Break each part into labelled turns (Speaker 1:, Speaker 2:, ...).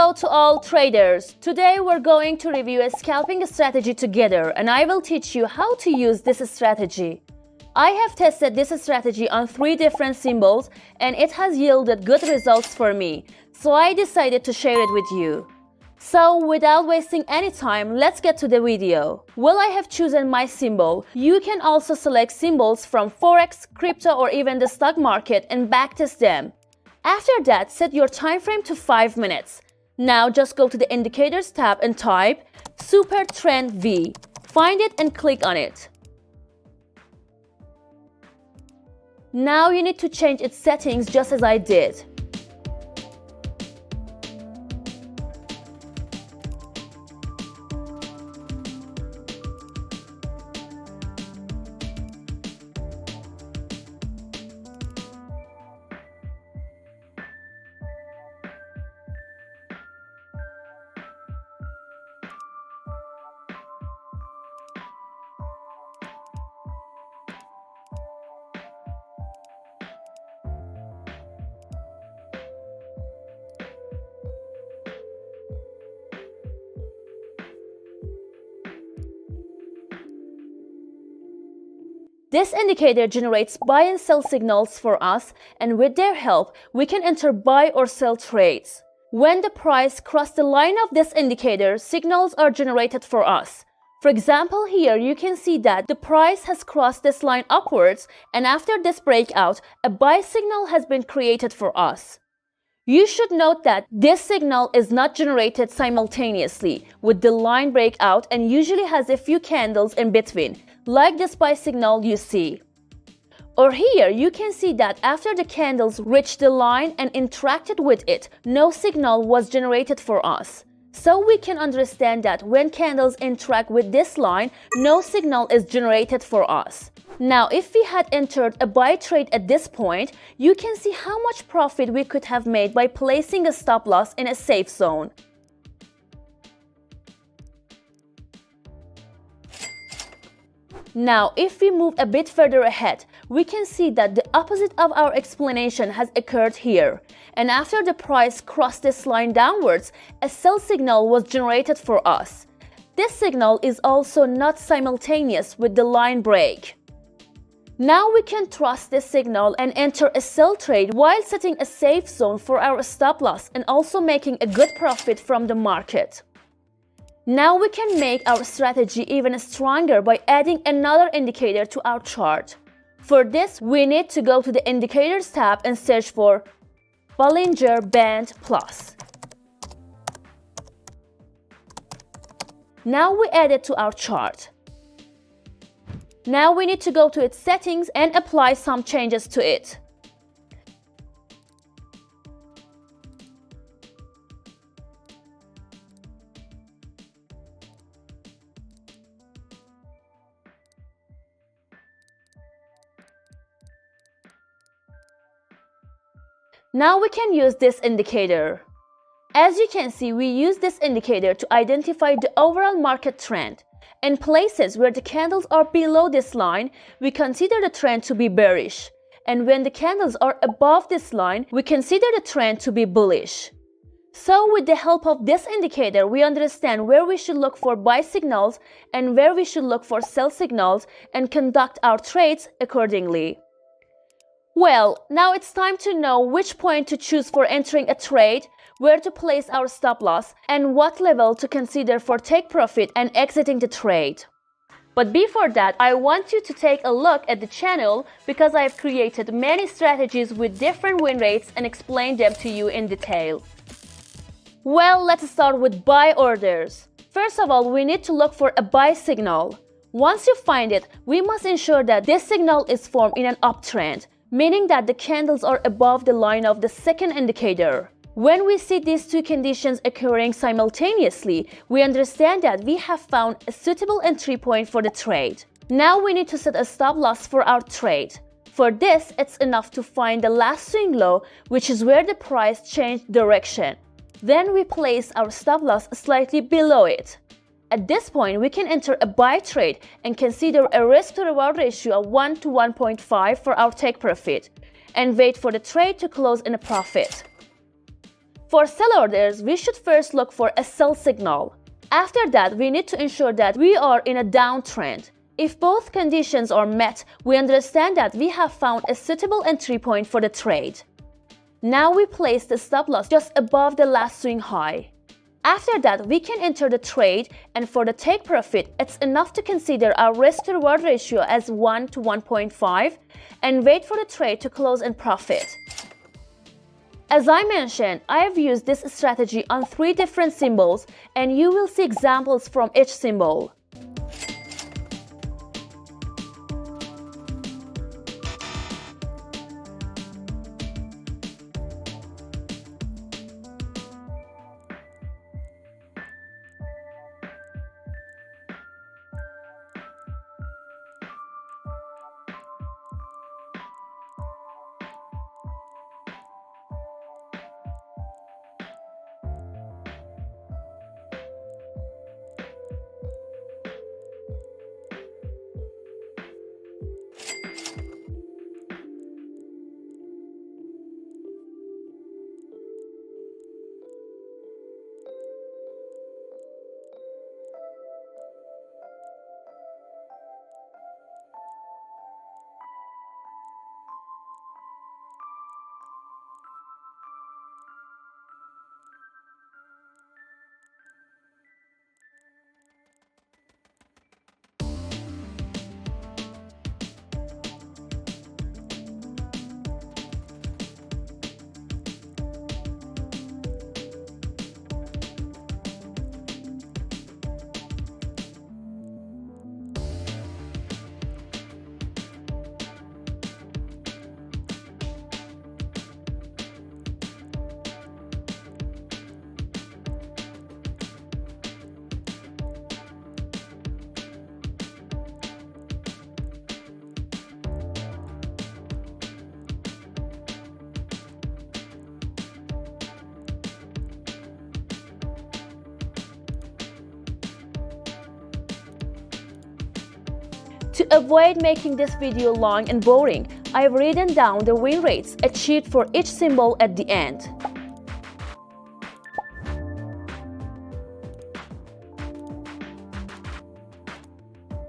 Speaker 1: Hello to all traders. Today we're going to review a scalping strategy together and I will teach you how to use this strategy. I have tested this strategy on 3 different symbols and it has yielded good results for me, so I decided to share it with you. So without wasting any time, let's get to the video. While I have chosen my symbol, you can also select symbols from Forex, crypto or even the stock market and backtest them. After that, set your time frame to 5 minutes. Now just go to the Indicators tab and type Super Trend V. Find it and click on it. Now you need to change its settings just as I did. This indicator generates buy and sell signals for us, and with their help, we can enter buy or sell trades. When the price crosses the line of this indicator, signals are generated for us. For example, here you can see that the price has crossed this line upwards, and after this breakout, a buy signal has been created for us. You should note that this signal is not generated simultaneously with the line breakout and usually has a few candles in between, like this buy signal you see. Or here you can see that after the candles reached the line and interacted with it, no signal was generated for us. So we can understand that when candles interact with this line, no signal is generated for us. Now, if we had entered a buy trade at this point, you can see how much profit we could have made by placing a stop loss in a safe zone. Now, if we move a bit further ahead, we can see that the opposite of our explanation has occurred here. And after the price crossed this line downwards, a sell signal was generated for us. This signal is also not simultaneous with the line break. Now we can trust this signal and enter a sell trade while setting a safe zone for our stop loss and also making a good profit from the market. Now we can make our strategy even stronger by adding another indicator to our chart. For this, we need to go to the Indicators tab and search for Bollinger Band Plus. Now we add it to our chart. Now we need to go to its settings and apply some changes to it. Now we can use this indicator. As you can see, we use this indicator to identify the overall market trend. In places where the candles are below this line, we consider the trend to be bearish. And when the candles are above this line, we consider the trend to be bullish. So with the help of this indicator, we understand where we should look for buy signals and where we should look for sell signals and conduct our trades accordingly. Well, now it's time to know which point to choose for entering a trade, where to place our stop loss, and what level to consider for take profit and exiting the trade. But before that, I want you to take a look at the channel because I've created many strategies with different win rates and explained them to you in detail. Well, let's start with buy orders. First of all, we need to look for a buy signal. Once you find it, we must ensure that this signal is formed in an uptrend, meaning that the candles are above the line of the second indicator. When we see these two conditions occurring simultaneously, we understand that we have found a suitable entry point for the trade. Now we need to set a stop loss for our trade. For this, it's enough to find the last swing low, which is where the price changed direction. Then we place our stop loss slightly below it. At this point, we can enter a buy trade and consider a risk-to-reward ratio of 1 to 1.5 for our take profit, and wait for the trade to close in a profit. For sell orders, we should first look for a sell signal. After that, we need to ensure that we are in a downtrend. If both conditions are met, we understand that we have found a suitable entry point for the trade. Now we place the stop loss just above the last swing high. After that, we can enter the trade, and for the take profit, it's enough to consider our risk to reward ratio as 1 to 1.5 and wait for the trade to close and profit. As I mentioned, I have used this strategy on 3 different symbols, and you will see examples from each symbol. To avoid making this video long and boring, I have written down the win rates achieved for each symbol at the end.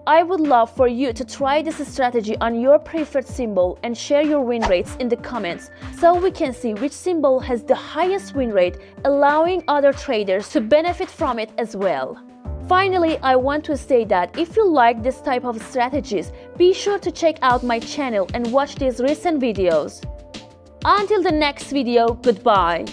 Speaker 1: I would love for you to try this strategy on your preferred symbol and share your win rates in the comments so we can see which symbol has the highest win rate, allowing other traders to benefit from it as well. Finally, I want to say that if you like this type of strategies, be sure to check out my channel and watch these recent videos. Until the next video, goodbye.